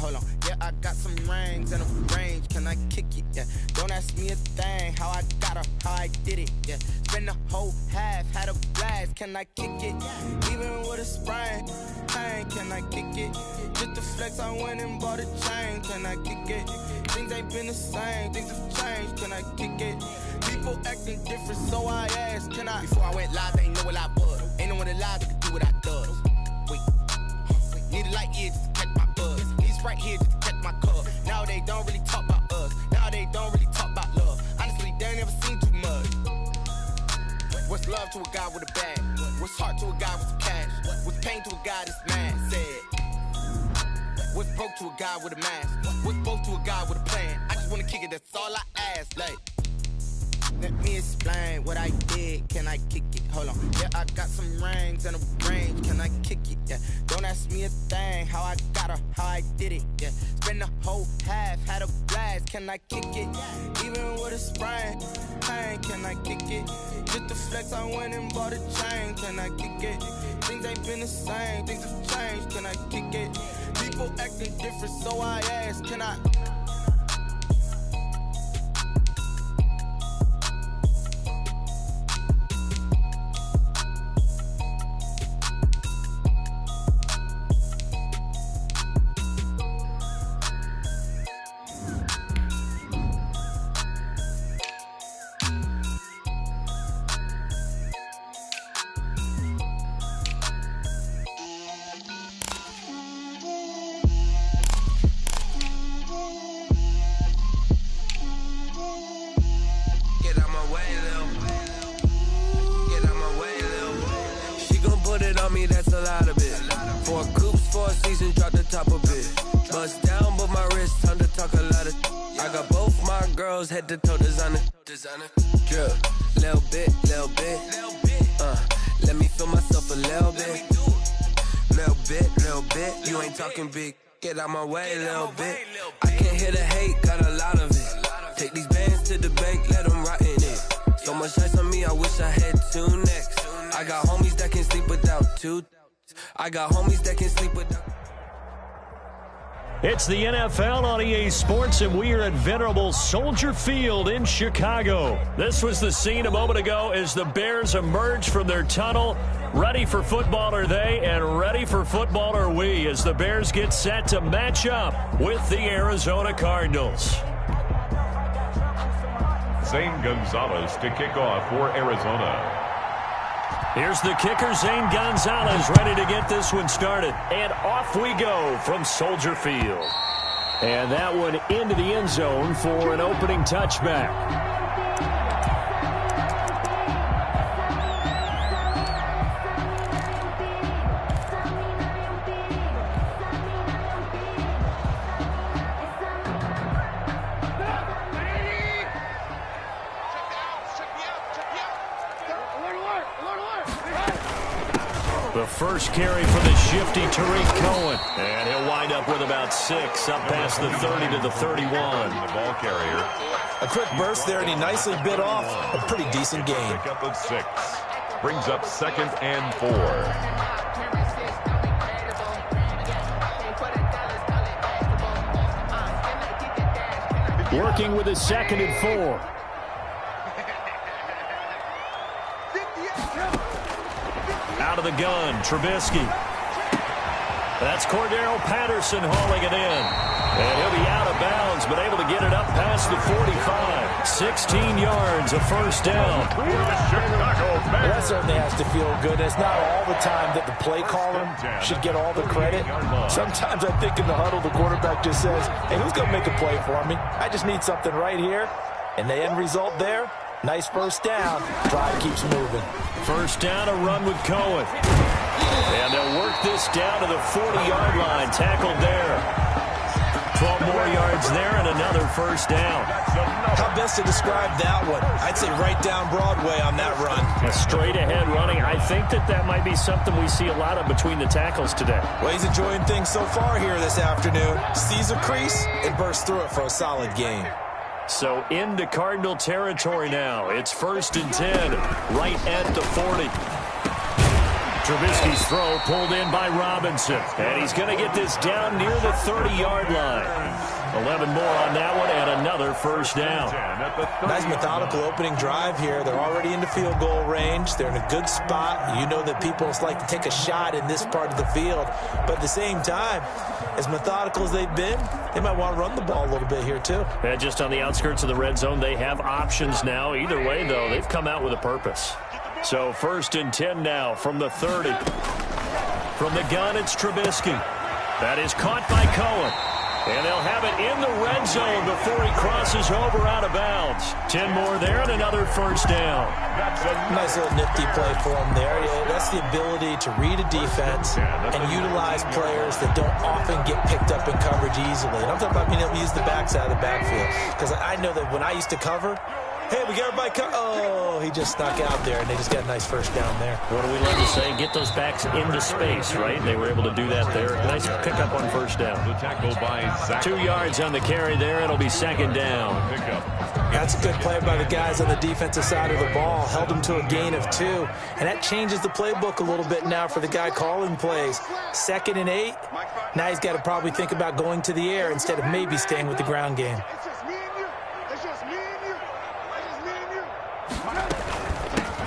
Hold on. Yeah, I got some rings and a range. Can I kick it? Yeah. Don't ask me a thing. How I got her, how I did it. Yeah. Spend the whole half, had a blast. Can I kick it? Even with a sprain, pain. Can I kick it? Just to flex, I went and bought a chain. Can I kick it? Things ain't been the same. Things have changed. Can I kick it? People acting different, so I asked, can I? Before I went live, they ain't know what I was. Ain't no one alive that could do what I does. Wait. Need a light here just to catch my buzz. He's right here just to catch my cub. Now they don't really talk about us. Now they don't really talk about love. Honestly, they ain't never seen too much. What's love to a guy with a bag? What's heart to a guy with some cash? What's pain to a guy that's mad? Said. What's broke to a guy with a mask? What's both to a guy with a plan? I just wanna kick it, that's all I ask. Like, let me explain what I did. Can I kick it? Hold on. Yeah, I got some rings and a range. Can I kick it? Yeah. Don't ask me a thing. How I got her, how I did it. Yeah. Spend the whole half, had a blast. Can I kick it? Even with a sprain, pain. Can I kick it? Just to flex, I went and bought a chain. Can I kick it? Things ain't been the same. Things have changed. Can I kick it? People acting different, so I ask, can I? Head to toe designer, drip, little bit, let me feel myself a little bit, you ain't talking big, get out my way a little bit, I can't hear the hate, got a lot of it, take these bands to the bank, let them rot in it, so much ice on me, I wish I had two necks, I got homies that can sleep without two, I got homies that can sleep without. It's the NFL on EA Sports, and we are at venerable Soldier Field in Chicago. This was the scene a moment ago as the Bears emerged from their tunnel. Ready for football are they, and ready for football are we, as the Bears get set to match up with the Arizona Cardinals. Zane Gonzalez to kick off for Arizona. Here's the kicker, Zane Gonzalez, ready to get this one started. And off we go from Soldier Field. And that one into the end zone for an opening touchback. The first carry for the shifty Tariq Cohen. And he'll wind up with about 6 up past the 30 to the 31. The ball carrier. A quick burst there, and he nicely bit off a pretty decent gain. Pickup of 6. Brings up 2nd and 4. Working with a 2nd and 4. Out of the gun, Trubisky. That's Cordero Patterson hauling it in. And he'll be out of bounds, but able to get it up past the 45. 16 yards, a first down. Well, that certainly has to feel good. It's not all the time that the play caller should get all the credit. Sometimes I think in the huddle, the quarterback just says, hey, who's going to make a play for me? I just need something right here. And the end result there, nice first down. Drive keeps moving. First down, a run with Cohen. And they'll work this down to the 40-yard line. Tackled there. 12 more yards there and another first down. How best to describe that one? I'd say right down Broadway on that run. A straight-ahead running. I think that might be something we see a lot of between the tackles today. Well, he's enjoying things so far here this afternoon. Sees a crease and bursts through it for a solid gain. So into Cardinal territory now. It's 1st and 10, right at the 40. Trubisky's throw pulled in by Robinson. And he's going to get this down near the 30-yard line. 11 more on that one and another first down. Nice methodical opening drive here. They're already into field goal range. They're in a good spot. You know that people just like to take a shot in this part of the field. But at the same time, as methodical as they've been, they might want to run the ball a little bit here too. And just on the outskirts of the red zone, they have options now. Either way, though, they've come out with a purpose. So 1st and 10 now from the 30. From the gun, it's Trubisky. That is caught by Cohen. And they'll have it in the red zone before he crosses over out of bounds. 10 more there and another first down. Nice little nifty play for him there. Yeah, that's the ability to read a defense and utilize players that don't often get picked up in coverage easily. And I'm talking about being able to use the backside of the backfield. Because I know that when I used to cover, hey, we got everybody oh, he just snuck out there, and they just got a nice first down there. What do we love to say? Get those backs into space, right? They were able to do that there. Nice pickup on first down. 2 yards on the carry there. It'll be 2nd down. That's a good play by the guys on the defensive side of the ball. Held them to a gain of 2. And that changes the playbook a little bit now for the guy calling plays. 2nd and 8. Now he's got to probably think about going to the air instead of maybe staying with the ground game.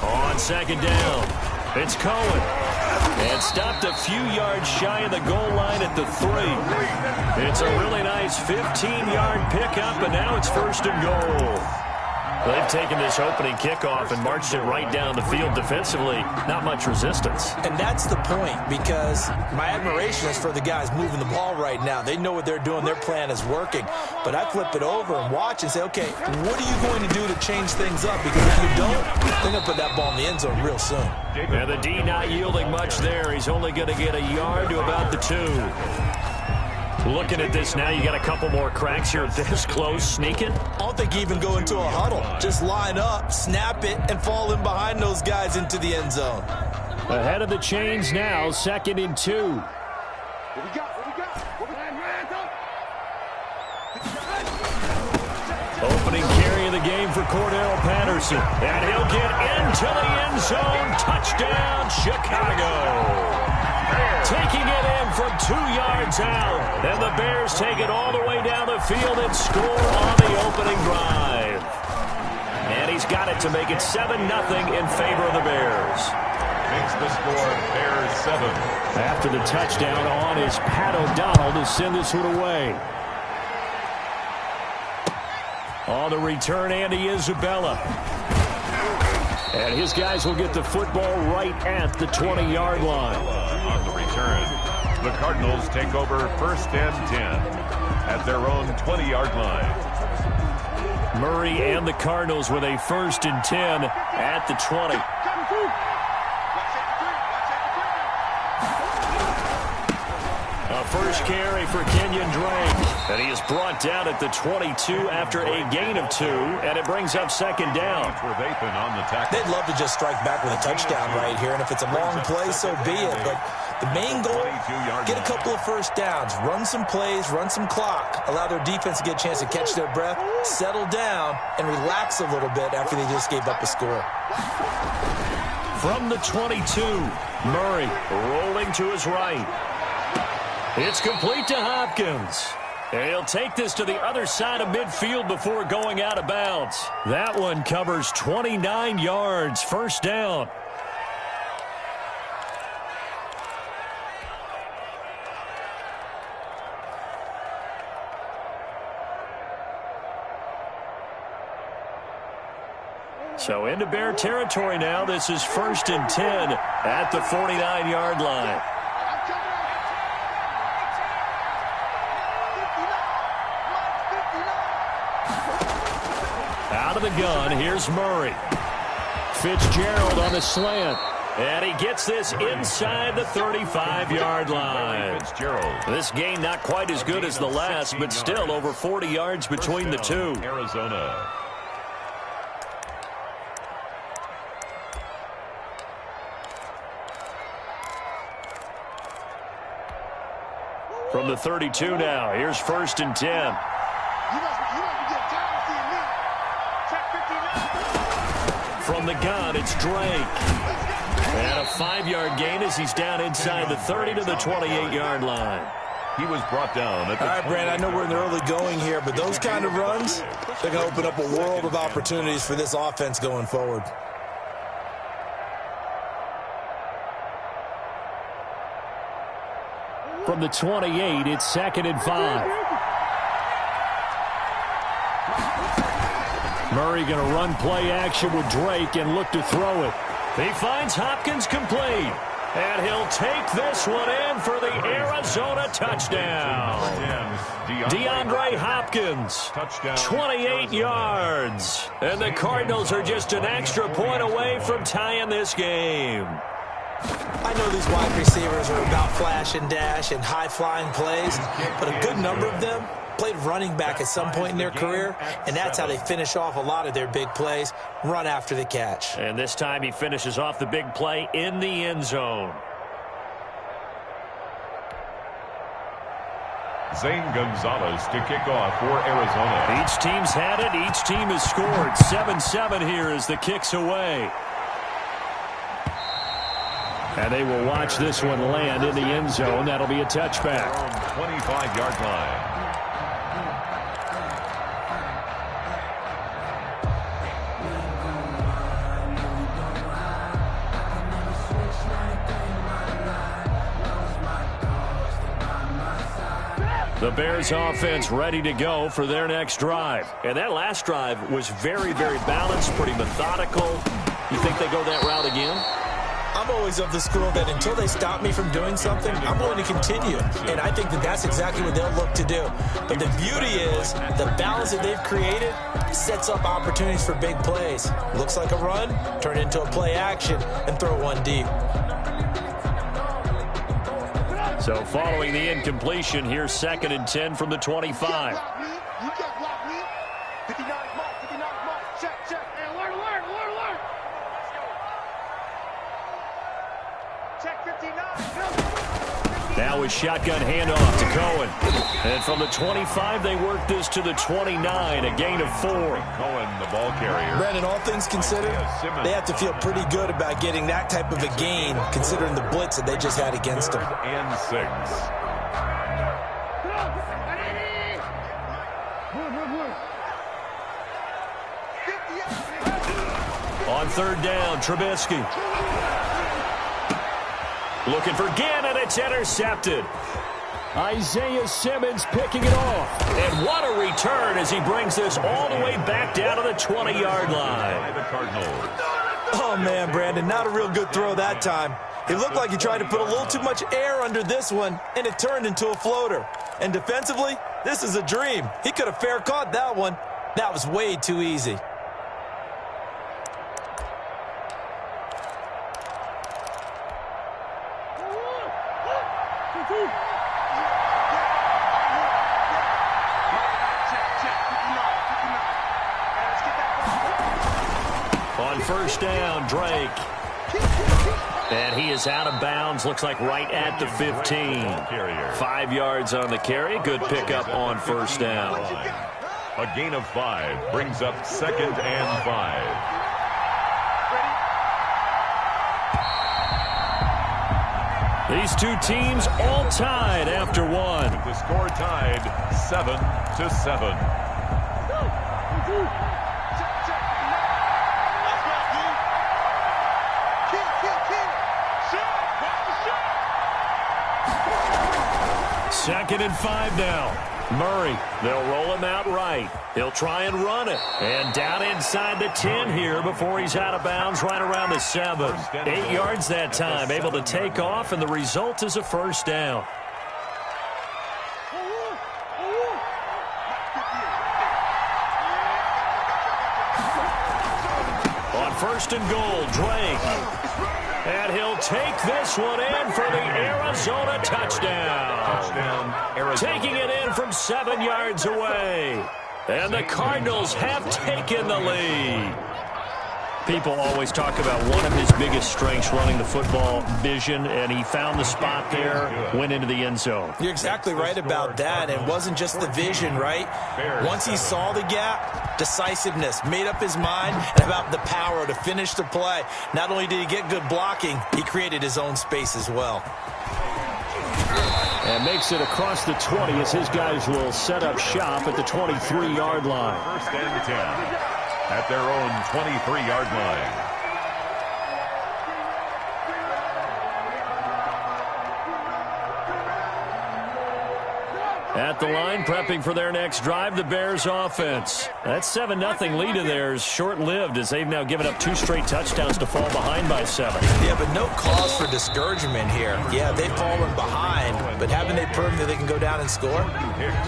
On 2nd down, it's Cohen. And stopped a few yards shy of the goal line at the 3. It's a really nice 15-yard pickup, and now it's 1st and goal. They've taken this opening kickoff and marched it right down the field defensively. Not much resistance. And that's the point, because my admiration is for the guys moving the ball right now. They know what they're doing. Their plan is working. But I flip it over and watch and say, okay, what are you going to do to change things up? Because if you don't, they're going to put that ball in the end zone real soon. Yeah, the D not yielding much there. He's only going to get a yard to about the 2. Looking at this now, you got a couple more cracks here this close, sneaking. I don't think you even go into a huddle. Just line up, snap it, and fall in behind those guys into the end zone. Ahead of the chains now, 2nd and 2. Opening carry of the game for Cordell Patterson. And he'll get into the end zone. Touchdown, Chicago. Taking it in from 2 yards out. And the Bears take it all the way down the field and score on the opening drive. And he's got it to make it 7-0 in favor of the Bears. Makes the score Bears 7. After the touchdown on is Pat O'Donnell to send this one away. On the return, Andy Isabella. And his guys will get the football right at the 20-yard line. On the return, the Cardinals take over 1st and 10 at their own 20-yard line. Murray and the Cardinals with a 1st and 10 at the 20. A first carry for Kenyon Drake. And he is brought down at the 22 after a gain of 2. And it brings up 2nd down. They'd love to just strike back with a touchdown right here. And if it's a long play, so be it. But the main goal, get a couple of first downs. Run some plays, run some clock. Allow their defense to get a chance to catch their breath, settle down, and relax a little bit after they just gave up a score. From the 22, Murray rolling to his right. It's complete to Hopkins. And he'll take this to the other side of midfield before going out of bounds. That one covers 29 yards. 1st down. So into Bear territory now. This is 1st and 10 at the 49-yard line. Out of the gun, here's Murray. Fitzgerald on the slant. And he gets this inside the 35-yard line. This game not quite as good as the last, but still over 40 yards between the two. Arizona. From the 32 now, here's 1st and 10. From the gun, it's Drake. And a 5-yard gain as he's down inside the 30 to the 28-yard line. He was brought down at the... All right, Brand, I know we're in the early going here, but those kind of runs, they're going to open up a world of opportunities for this offense going forward. From the 28, it's 2nd and 5. Murray going to run play action with Drake and look to throw it. He finds Hopkins complete. And he'll take this one in for the Arizona touchdown. DeAndre Hopkins, 28 yards. And the Cardinals are just an extra point away from tying this game. I know these wide receivers are about flash and dash and high-flying plays, but a good number of them played running back at some point in their career, and that's how they finish off a lot of their big plays, run after the catch. And this time he finishes off the big play in the end zone. Zane Gonzalez to kick off for Arizona. Each team's had it. Each team has scored. 7-7 here as the kick's away. And they will watch this one land in the end zone. That'll be a touchback. 25-yard line. The Bears offense ready to go for their next drive. And that last drive was very, very balanced, pretty methodical. You think they go that route again? I'm always of the school that until they stop me from doing something, I'm going to continue. And I think that that's exactly what they'll look to do. But the beauty is the balance that they've created sets up opportunities for big plays. Looks like a run, turn it into a play action, and throw one deep. So following the incompletion, here's 2nd and 10 from the 25. You can't block me. 59 mark, 59 mark. Check. Hey, alert. Check 59. Now a shotgun handoff to Cohen. And from the 25, they work this to the 29, a gain of 4. Cohen, the ball carrier. Brandon, all things considered, they have to feel pretty good about getting that type of a gain, considering the blitz that they just had against them. 3rd and 6. On 3rd down, Trubisky. Looking for Gannon, it's intercepted. Isaiah Simmons picking it off. And what a return as he brings this all the way back down to the 20-yard line. Oh, man, Brandon, not a real good throw that time. It looked like he tried to put a little too much air under this one, and it turned into a floater. And defensively, this is a dream. He could have fair caught that one. That was way too easy. On 1st down, Drake. And he is out of bounds, looks like right at the 15. 5 yards on the carry. Good pickup on 1st down. A gain of 5 brings up 2nd and 5. These two teams all tied after one. The score tied 7-7. Second and 5 now. Murray, they'll roll him out right. He'll try and run it. And down inside the 10 here before he's out of bounds right around the 7. 8 yards that time, able to take off, and the result is a 1st down. On 1st and goal, Drake. And he'll take this one in for the Arizona touchdown. Arizona. Taking it in from 7 yards away. And the Cardinals have taken the lead. People always talk about one of his biggest strengths running the football, vision, and he found the spot there, went into the end zone. You're exactly right about that. It wasn't just the vision, right? Once he saw the gap, decisiveness, made up his mind, and about the power to finish the play. Not only did he get good blocking, he created his own space as well. And makes it across the 20 as his guys will set up shop at the 23-yard line. First and 10 at their own 23-yard line. At the line, prepping for their next drive, the Bears offense. That 7-0 lead of theirs short-lived as they've now given up 2 straight touchdowns to fall behind by 7. Yeah, but no cause for discouragement here. Yeah, they've fallen behind, but haven't they proven that they can go down and score?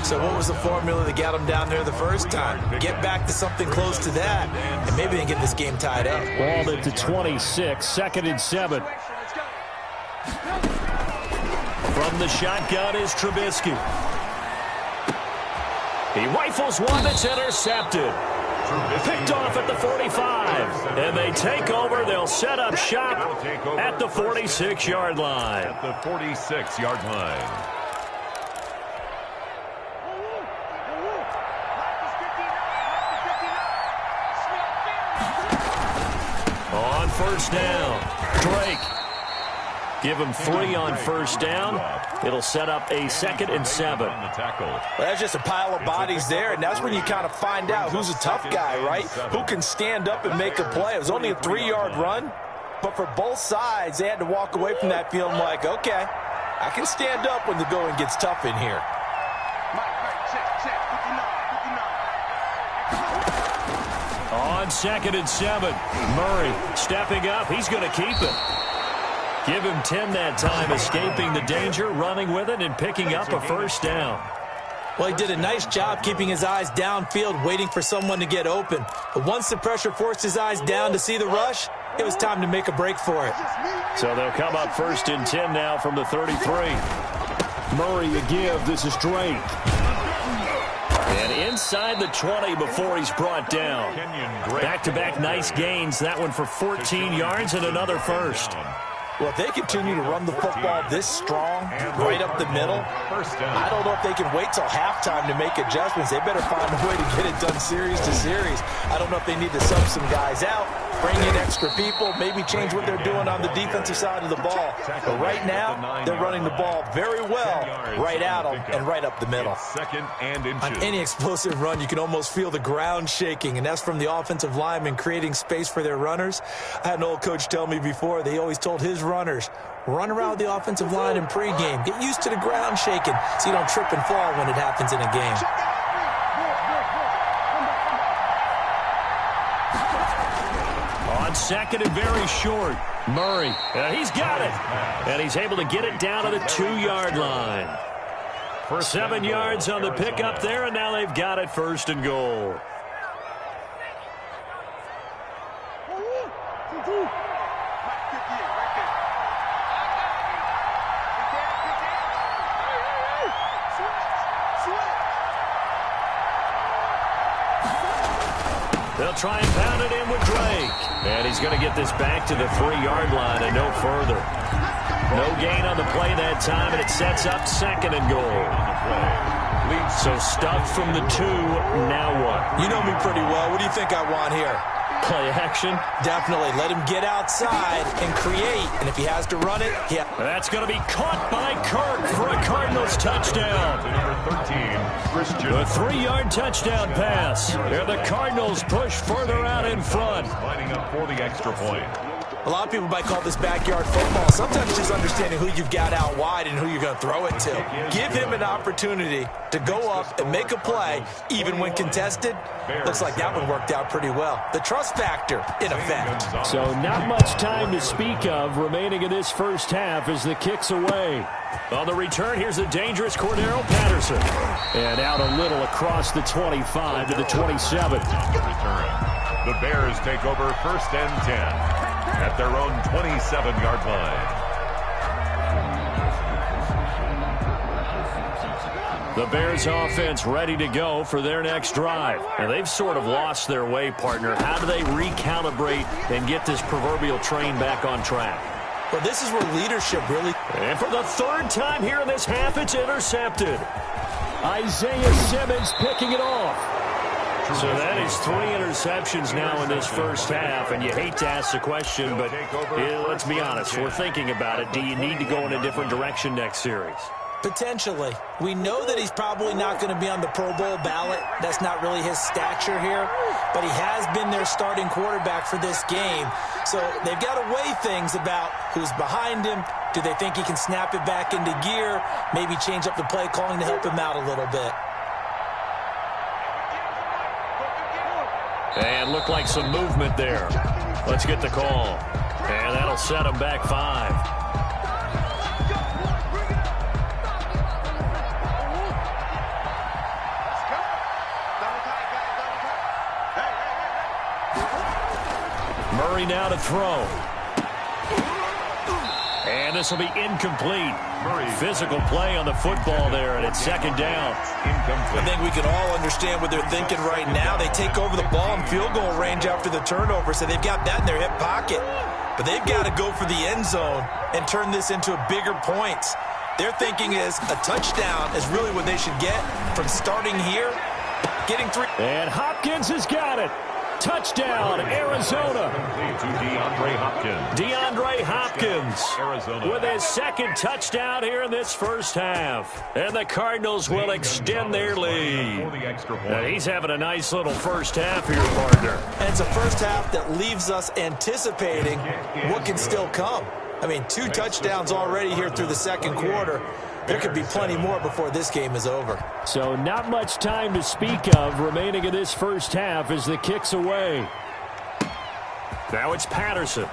So what was the formula that got them down there the first time? Get back to something close to that, and maybe they can get this game tied up. Ball at the 26, 2nd and 7. From the shotgun is Trubisky. He rifles one that's intercepted. Picked off at the 45. And they take over. They'll set up shop at the 46-yard line. At the 46-yard line. On first down, Drake. Give him 3 on first down. It'll set up a 2nd and 7. Well, that's just a pile of bodies there, and that's when you kind of find out who's a tough guy, right? Who can stand up and make a play. It was only a 3-yard run, but for both sides, they had to walk away from that feeling like, okay, I can stand up when the going gets tough in here. On 2nd and 7, Murray stepping up. He's going to keep it. Give him 10 that time, escaping the danger, running with it, and picking up a first down. Well, he did a nice job keeping his eyes downfield, waiting for someone to get open. But once the pressure forced his eyes down to see the rush, it was time to make a break for it. So they'll come up 1st and 10 now from the 33. Murray a give. This is Drake. And inside the 20 before he's brought down. Back-to-back nice gains. That one for 14 yards and another first. Well, if they continue to run the football this strong, right up the middle, I don't know if they can wait till halftime to make adjustments. They better find a way to get it done series to series. I don't know if they need to sub some guys out, bring in extra people, maybe change what they're doing on the defensive side of the ball. But right now, they're running the ball very well right at them and right up the middle. On any explosive run, you can almost feel the ground shaking, and that's from the offensive linemen creating space for their runners. I had an old coach tell me before, they always told his runners, run around the offensive line in pregame. Get used to the ground shaking so you don't trip and fall when it happens in a game. On 2nd and very short, Murray. He's got it. And he's able to get it down to the 2-yard line. 7 yards on the pickup there, and now they've got it 1st and goal. They'll try and pound it in with Drake. And he's going to get this back to the 3-yard line and no further. No gain on the play that time, and it sets up 2nd and goal. So stuffed from the 2, now what? You know me pretty well. What do you think I want here? Play action? Definitely. Let him get outside and create. And if he has to run it, yeah. That's going to be caught by Kirk for a Cardinals touchdown. The 3-yard touchdown pass. And the Cardinals push further out in front. Lining up for the extra point. A lot of people might call this backyard football. Sometimes just understanding who you've got out wide and who you're going to throw it to. Give him an opportunity to go up and make a play, even when contested. Looks like that one worked out pretty well. The trust factor, in effect. So not much time to speak of remaining in this first half as the kick's away. On the return, here's the dangerous Cordero Patterson. And out a little across the 25 to the 27. The Bears take over 1st and 10. At their own 27-yard line. The Bears offense ready to go for their next drive. And they've sort of lost their way, partner. How do they recalibrate and get this proverbial train back on track? Well, this is where leadership really... And for the third time here in this half, it's intercepted. Isaiah Simmons picking it off. So that is 3 interceptions now in this first half, and you hate to ask the question, but let's be honest, we're thinking about it. Do you need to go in a different direction next series? Potentially. We know that he's probably not going to be on the Pro Bowl ballot. That's not really his stature here, but he has been their starting quarterback for this game. So they've got to weigh things about who's behind him. Do they think he can snap it back into gear? Maybe change up the play calling to help him out a little bit. And looked like some movement there. Let's get the call. And that'll set him back 5. Murray now to throw. And this will be incomplete. Physical play on the football there, and it's second down. I think we can all understand what they're thinking right now. They take over the ball in field goal range after the turnover, so they've got that in their hip pocket. But they've got to go for the end zone and turn this into a bigger points. Their thinking is a touchdown is really what they should get from starting here, getting 3. And Hopkins has got it. Touchdown, Arizona. DeAndre Hopkins Arizona with his second touchdown here in this first half. And the Cardinals will extend their lead. And he's having a nice little first half here, partner. And it's a first half that leaves us anticipating what can still come. I mean, 2 touchdowns already here through the second quarter. There could be plenty more before this game is over. So not much time to speak of remaining in this first half as the kick's away. Now it's Patterson.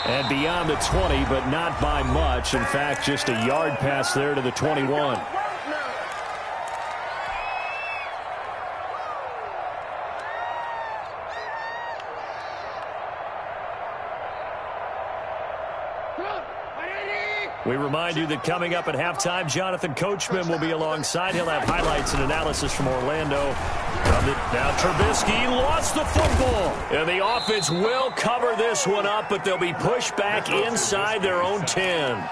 And beyond the 20, but not by much. In fact, just a yard pass there to the 21. We remind you that coming up at halftime, Jonathan Coachman will be alongside. He'll have highlights and analysis from Orlando. Now Trubisky lost the football. And the offense will cover this one up, but they'll be pushed back inside their own 10.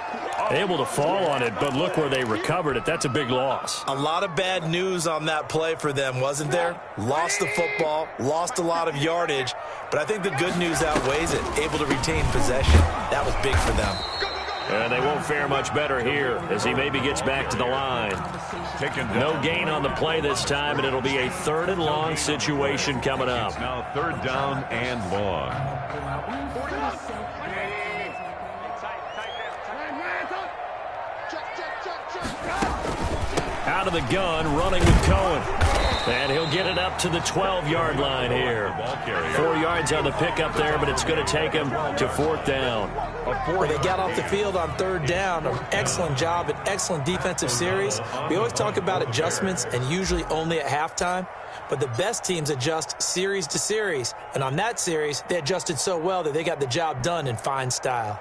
Able to fall on it, but look where they recovered it. That's a big loss. A lot of bad news on that play for them, wasn't there? Lost the football, lost a lot of yardage, but I think the good news outweighs it. Able to retain possession. That was big for them. And they won't fare much better here as he maybe gets back to the line. No gain on the play this time, and it'll be a 3rd and long situation coming up. It's now 3rd down and long. Out of the gun, running with Cohen. And he'll get it up to the 12-yard line here. 4 yards on the pickup there, but it's going to take him to 4th down. Well, they got off the field on 3rd down. An excellent job, an excellent defensive series. We always talk about adjustments and usually only at halftime. But the best teams adjust series to series. And on that series, they adjusted so well that they got the job done in fine style.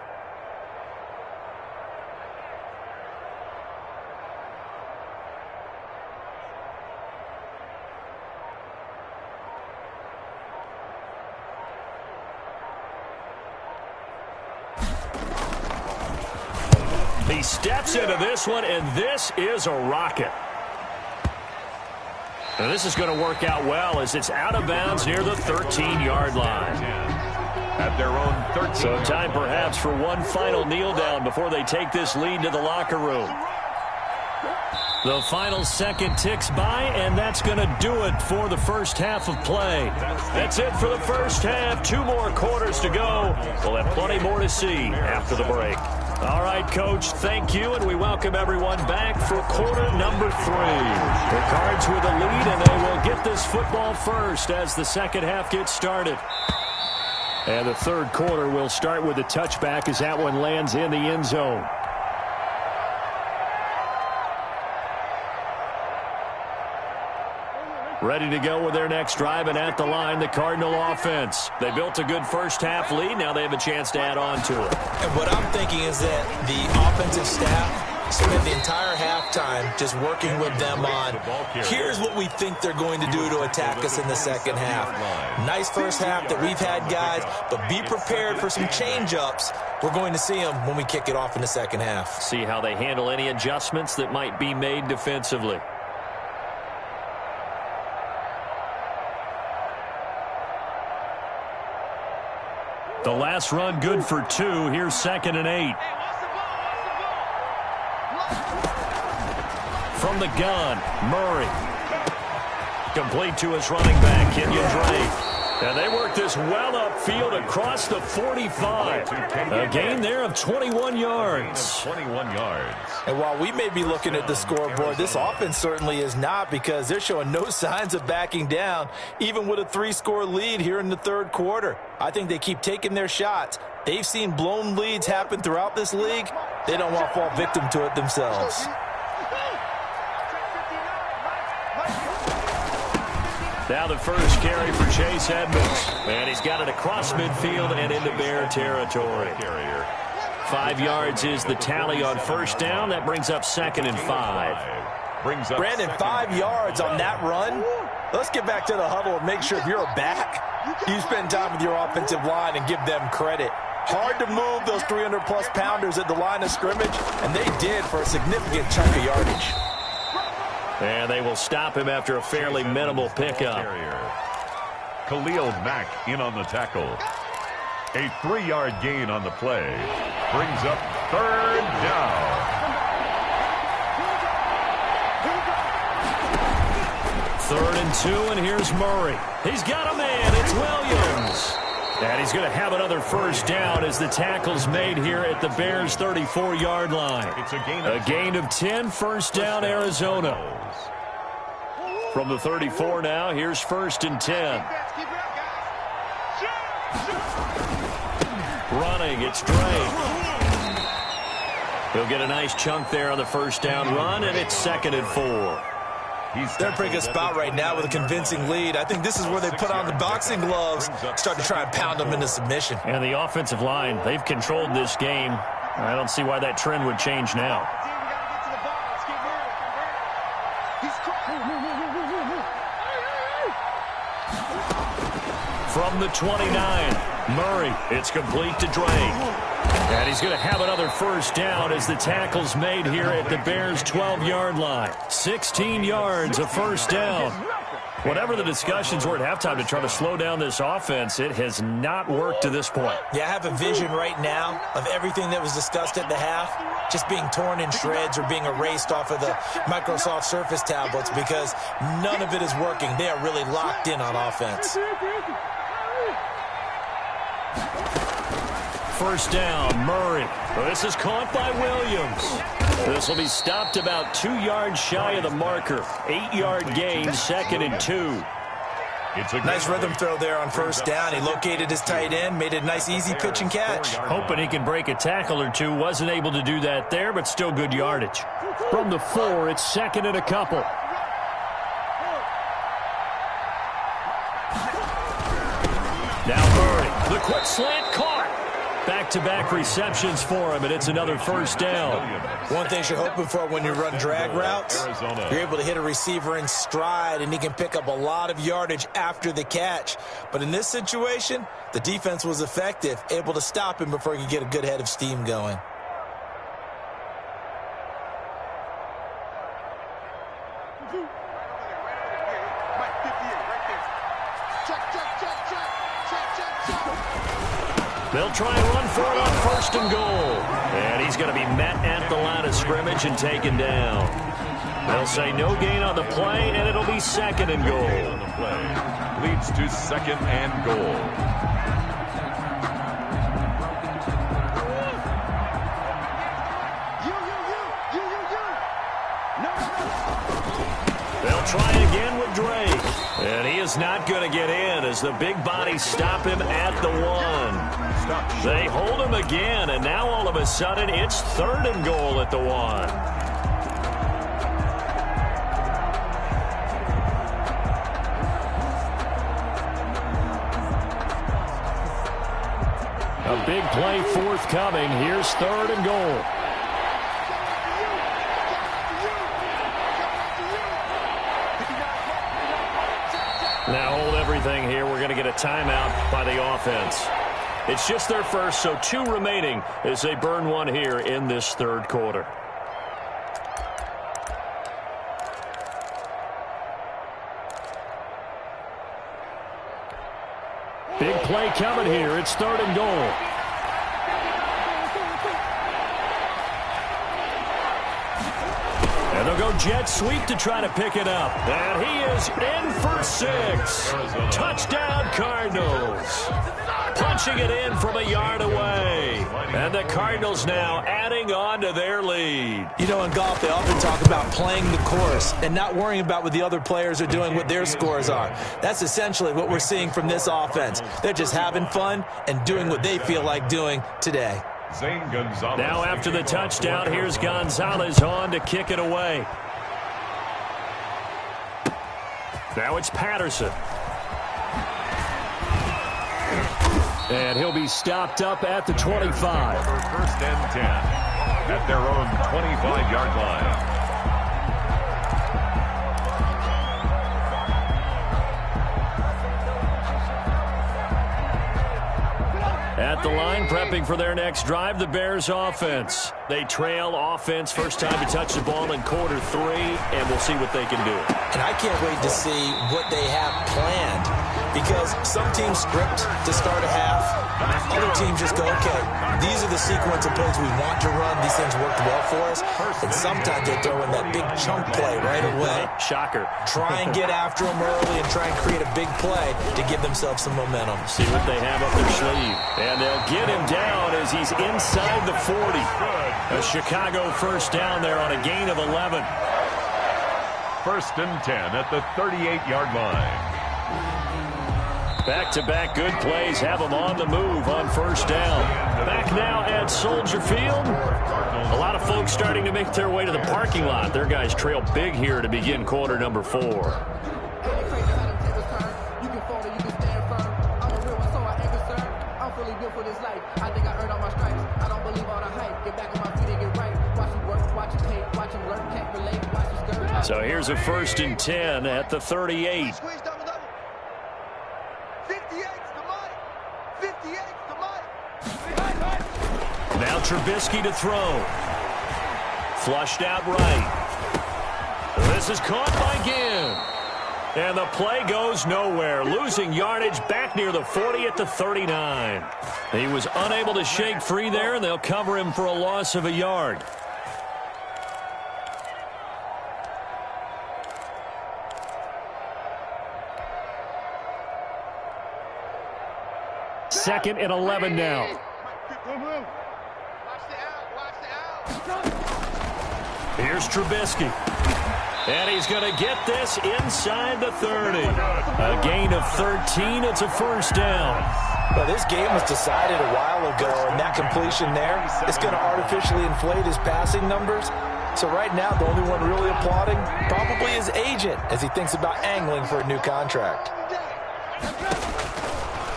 He steps into this one, and this is a rocket. And this is going to work out well as it's out of bounds near the 13-yard line. At their own 13. So time perhaps for one final kneel down before they take this lead to the locker room. The final second ticks by, and that's going to do it for the first half of play. That's it for the first half. 2 more quarters to go. We'll have plenty more to see after the break. All right, Coach, thank you, and we welcome everyone back for quarter number 3. The Cards with a lead, and they will get this football first as the second half gets started. And the third quarter will start with a touchback as that one lands in the end zone. Ready to go with their next drive, and at the line, the Cardinal offense. They built a good first half lead. Now they have a chance to add on to it. And what I'm thinking is that the offensive staff spent the entire halftime just working with them on, here's what we think they're going to do to attack us in the second half. Nice first half that we've had, guys, but be prepared for some change-ups. We're going to see them when we kick it off in the second half. See how they handle any adjustments that might be made defensively. The last run good for 2. Here's 2nd and 8. From the gun, Murray. Complete to his running back, Kenyon Drake. And they work this well upfield across the 45. A gain there of 21 yards. And while we may be looking at the scoreboard, this offense certainly is not, because they're showing no signs of backing down, even with a 3-score lead here in the third quarter. I think they keep taking their shots. They've seen blown leads happen throughout this league. They don't want to fall victim to it themselves. Now the first carry for Chase Edmonds. And he's got it across midfield and into Bear territory. 5 yards is the tally on first down. That brings up 2nd and 5. Brandon, 5 yards on that run. Let's get back to the huddle and make sure if you're a back, you spend time with your offensive line and give them credit. Hard to move those 300-plus pounders at the line of scrimmage, and they did for a significant chunk of yardage. And they will stop him after a fairly minimal pickup. Khalil Mack in on the tackle. A 3-yard gain on the play. Brings up 3rd down. 3rd and 2, and here's Murray. He's got a man. It's Williams. And he's going to have another first down as the tackle's made here at the Bears' 34-yard line. It's a gain of 10, first down, Arizona. From the 34 now, here's 1st and 10. Running, it's Drake. He'll get a nice chunk there on the first down run, and it's 2nd and 4. They're in a pretty good spot right now with a convincing lead. I think this is where they put on the boxing gloves, start to try and pound them into submission. And the offensive line, they've controlled this game. I don't see why that trend would change now. From the 29, Murray, it's complete to Drake. And he's going to have another first down as the tackle's made here at the Bears' 12-yard line. 16 yards, a first down. Whatever the discussions were at halftime to try to slow down this offense, it has not worked to this point. Yeah, I have a vision right now of everything that was discussed at the half just being torn in shreds or being erased off of the Microsoft Surface tablets, because none of it is working. They are really locked in on offense. First down, Murray. This is caught by Williams. This will be stopped about 2 yards shy of the marker. 8-yard gain, 2nd and 2. It's a nice rhythm throw there on first down. He located his tight end, made a nice easy pitch and catch. Hoping he can break a tackle or two. Wasn't able to do that there, but still good yardage. From the 4, it's 2nd and a couple. Now Murray, the quick slant caught. Back-to-back receptions for him, and it's another first down. One thing you're hoping for when you run drag routes, you're able to hit a receiver in stride, and he can pick up a lot of yardage after the catch. But in this situation, the defense was effective, able to stop him before he could get a good head of steam going. They'll try and run for it on 1st and goal. And he's going to be met at the line of scrimmage and taken down. They'll say no gain on the play, and it'll be 2nd and goal. Leads to 2nd and goal. They'll try again with Drake. And he is not going to get in as the big bodies stop him at the 1. They hold him again, and now all of a sudden it's 3rd and goal at the 1. A big play forthcoming. Here's 3rd and goal. everything here, we're going to get a timeout by the offense. It's just their first, so 2 remaining as they burn one here in this third quarter. Big play coming here. It's 3rd and goal. And they'll go jet sweep to try to pick it up. And he is in for 6. Touchdown, Cardinals. Punching it in from a yard away. And the Cardinals now adding on to their lead. You know, in golf, they often talk about playing the course and not worrying about what the other players are doing, what their scores are. That's essentially what we're seeing from this offense. They're just having fun and doing what they feel like doing today. Now after the touchdown, here's Gonzalez on to kick it away. Now it's Patterson. And he'll be stopped up at the 25. 1st and 10 at their own 25-yard line. At the line, prepping for their next drive, the Bears offense. They trail offense, first time to touch the ball in quarter 3, and we'll see what they can do. And I can't wait to see what they have planned, because some teams script to start a half. Other teams just go, okay, these are the sequence of plays we want to run. These things worked well for us. And sometimes they throw in that big chunk play right away. Shocker. Try and get after them early and try and create a big play to give themselves some momentum. See what they have up their sleeve. And they'll get him down as he's inside the 40. A Chicago first down there on a gain of 11. 1st and 10 at the 38-yard line. Back-to-back good plays have them on the move on first down. Back now at Soldier Field. A lot of folks starting to make their way to the parking lot. Their guys trail big here to begin quarter number 4. So here's a 1st and 10 at the 38. Now Trubisky to throw. Flushed out right. This is caught by Ginn. And the play goes nowhere. Losing yardage back near the 40 at the 39. He was unable to shake free there, and they'll cover him for a loss of a yard. Second and 11 now. Here's Trubisky. And he's going to get this inside the 30. A gain of 13. It's a first down. Well, this game was decided a while ago, and that completion there is going to artificially inflate his passing numbers. So right now, the only one really applauding probably his agent as he thinks about angling for a new contract.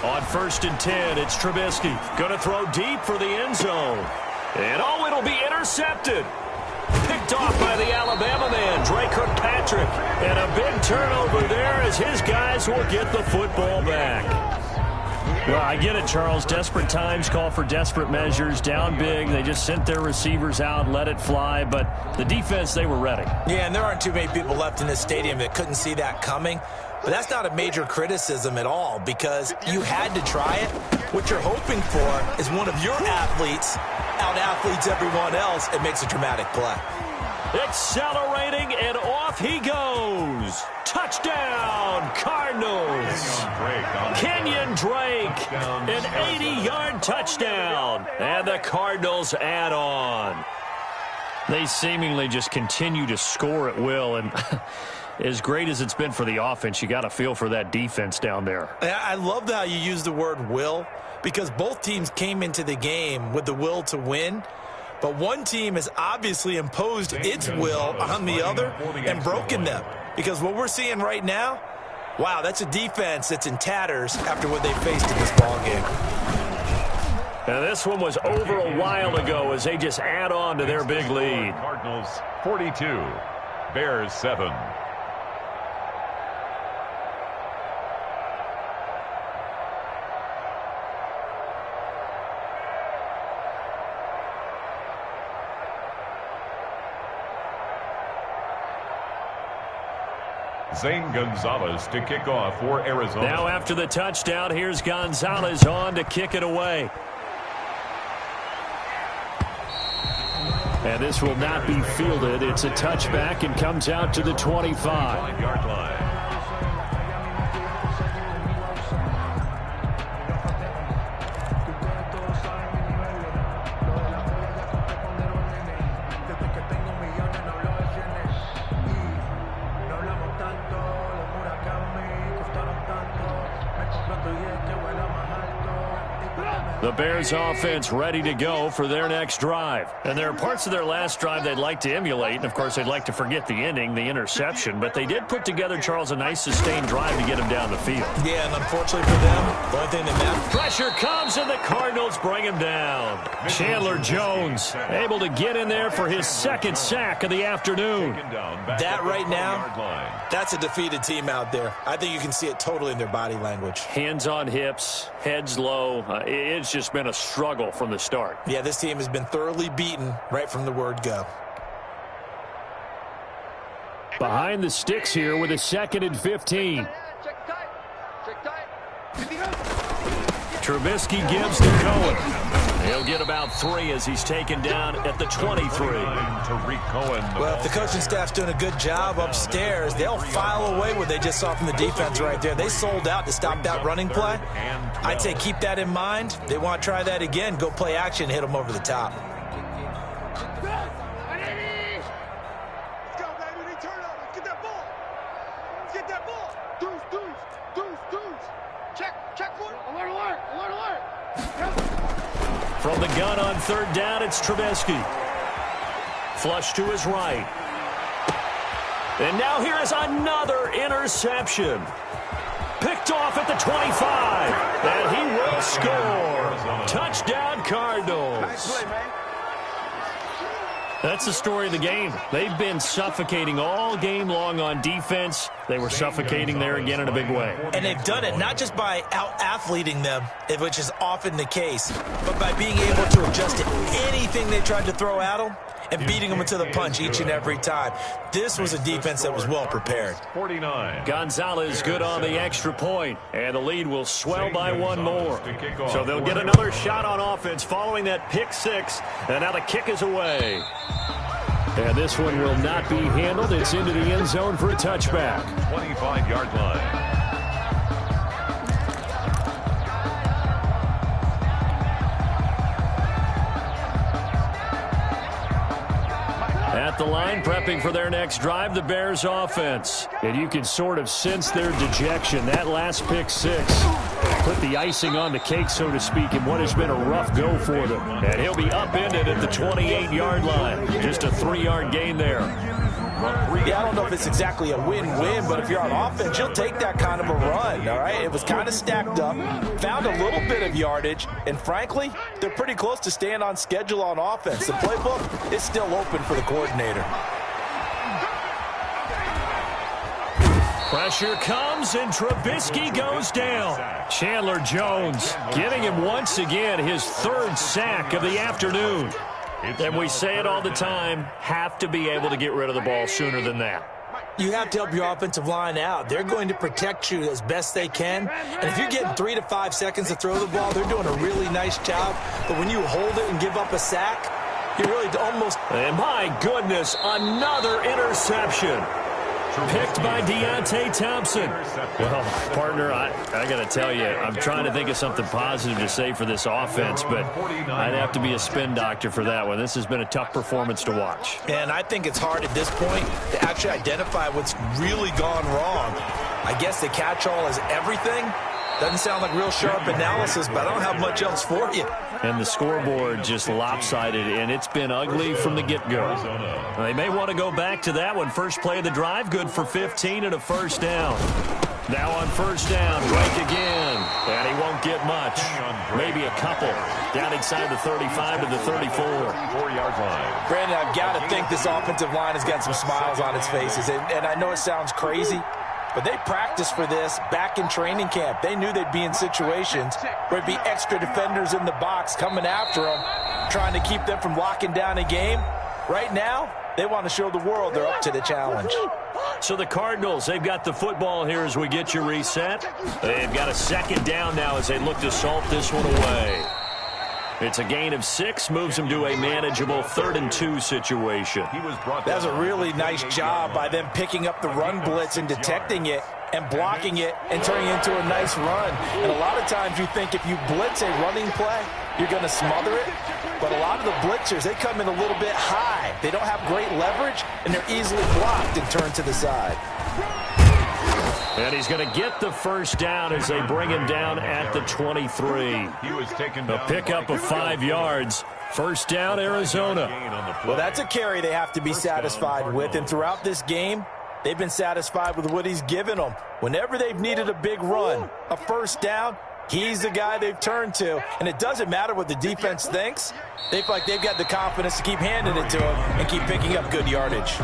On 1st and 10, it's Trubisky. Going to throw deep for the end zone. And it'll be intercepted. Picked off by the Alabama man, Drake Kirkpatrick. And a big turnover there as his guys will get the football back. Well, I get it, Charles. Desperate times call for desperate measures. Down big. They just sent their receivers out, let it fly. But the defense, they were ready. Yeah, and there aren't too many people left in this stadium that couldn't see that coming. But that's not a major criticism at all, because you had to try it. What you're hoping for is one of your athletes out-athletes everyone else and makes a dramatic play. Accelerating, and off he goes. Touchdown, Cardinals. Kenyon Drake, an 80-yard touchdown. And the Cardinals add on. They seemingly just continue to score at will, and as great as it's been for the offense, you got to feel for that defense down there. I love how you use the word will, because both teams came into the game with the will to win. But one team has obviously imposed its will on the other and broken them. Because what we're seeing right now, wow, that's a defense that's in tatters after what they faced in this ballgame. And this one was over a while ago as they just add on to their big lead. Cardinals 42, Bears 7. Zane Gonzalez to kick off for Arizona. Now after the touchdown, here's Gonzalez on to kick it away. And this will not be fielded. It's a touchback and comes out to the 25-yard line. The Bears offense ready to go for their next drive. And there are parts of their last drive they'd like to emulate. And, of course, they'd like to forget the ending, the interception. But they did put together, Charles, a nice sustained drive to get him down the field. Yeah, and unfortunately for them, the only thing that matters. Pressure comes, and the Cardinals bring him down. Chandler Jones able to get in there for his second sack of the afternoon. That right now, that's a defeated team out there. I think you can see it totally in their body language. Hands on hips, heads low. It's just been a struggle from the start. Yeah, this team has been thoroughly beaten right from the word go. Behind the sticks here with a 2nd and 15. Trubisky gives to Cohen. He'll get about 3 as he's taken down at the 23. Well, if the coaching staff's doing a good job upstairs, they'll file away what they just saw from the defense right there. They sold out to stop that running play. I'd say keep that in mind. They want to try that again. Go play action, hit them over the top. From the gun on 3rd down, it's Trubisky. Flush to his right. And now here is another interception. Picked off at the 25. And he will score. Touchdown, Cardinals. Nice play, man. That's the story of the game. They've been suffocating all game long on defense. They were suffocating there again in a big way. And they've done it not just by out-athleting them, which is often the case, but by being able to adjust to anything they tried to throw at them and beating them into the punch each and every time. This was a defense that was well prepared. 49. Gonzalez good on the extra point, and the lead will swell by 1 more. So they'll get another shot on offense following that pick 6, and now the kick is away. And this one will not be handled. It's into the end zone for a touchback. 25-yard line. At the line, prepping for their next drive, the Bears offense. And you can sort of sense their dejection. That last pick 6 put the icing on the cake, so to speak, in what has been a rough go for them. And he'll be upended at the 28-yard line. Just a 3-yard gain there. Yeah, I don't know if it's exactly a win-win, but if you're on offense, you'll take that kind of a run, all right? It was kind of stacked up, found a little bit of yardage, and frankly, they're pretty close to staying on schedule on offense. The playbook is still open for the coordinator. Pressure comes, and Trubisky goes down. Chandler Jones getting him once again his 3rd sack of the afternoon. And we say it all the time, have to be able to get rid of the ball sooner than that. You have to help your offensive line out. They're going to protect you as best they can. And if you're getting 3 to 5 seconds to throw the ball, they're doing a really nice job. But when you hold it and give up a sack, you really almost... And my goodness, another interception. Picked by Deontay Thompson. Well, partner, I got to tell you, I'm trying to think of something positive to say for this offense, but I'd have to be a spin doctor for that one. This has been a tough performance to watch. And I think it's hard at this point to actually identify what's really gone wrong. I guess the catch-all is everything. Doesn't sound like real sharp analysis, but I don't have much else for you. And the scoreboard just lopsided, and it's been ugly from the get-go. They may want to go back to that one. First play of the drive, good for 15 and a 1st down. Now on 1st down, Drake again. And he won't get much. Maybe a couple. Down inside the 35 to the 34. 4-yard line. Brandon, I've got to think this offensive line has got some smiles on its faces. And I know it sounds crazy, but they practiced for this back in training camp. They knew they'd be in situations where there'd be extra defenders in the box coming after them, trying to keep them from locking down a game. Right now, they want to show the world they're up to the challenge. So the Cardinals, they've got the football here as we get you reset. They've got a second down now as they look to salt this one away. It's a gain of 6, moves them to a manageable 3rd-and-2 situation. That was a really nice job by them picking up the run blitz and detecting it and blocking it and turning it into a nice run. And a lot of times you think if you blitz a running play, you're going to smother it. But a lot of the blitzers, they come in a little bit high. They don't have great leverage, and they're easily blocked and turned to the side. And he's going to get the first down as they bring him down at the 23. A pickup of 5 yards. First down, Arizona. Well, that's a carry they have to be satisfied with. And throughout this game, they've been satisfied with what he's given them. Whenever they've needed a big run, a first down, he's the guy they've turned to. And it doesn't matter what the defense thinks. They feel like they've got the confidence to keep handing it to him and keep picking up good yardage.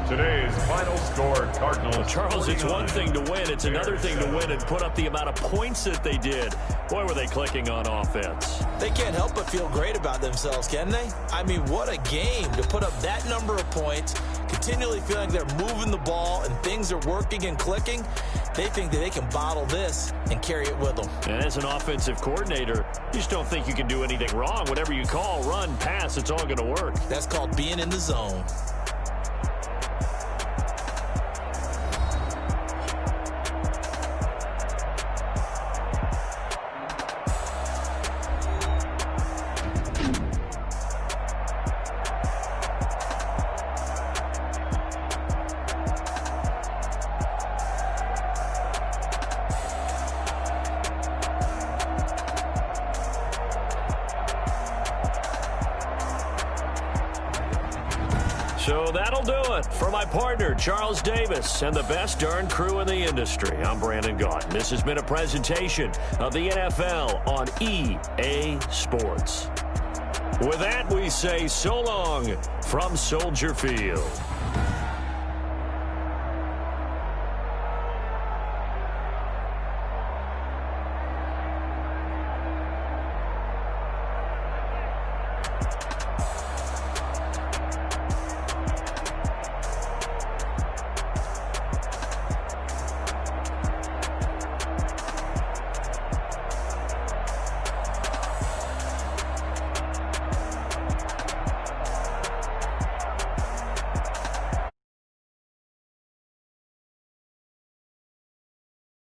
Today's final score, Cardinals. Charles, it's one thing to win. It's another thing to win and put up the amount of points that they did. Boy, were they clicking on offense. They can't help but feel great about themselves, can they? I mean, what a game to put up that number of points, continually feeling they're moving the ball and things are working and clicking. They think that they can bottle this and carry it with them. And as an offensive coordinator, you just don't think you can do anything wrong. Whatever you call, run, pass, it's all going to work. That's called being in the zone. So that'll do it for my partner, Charles Davis, and the best darn crew in the industry. I'm Brandon Gaudin. This has been a presentation of the NFL on EA Sports. With that, we say so long from Soldier Field.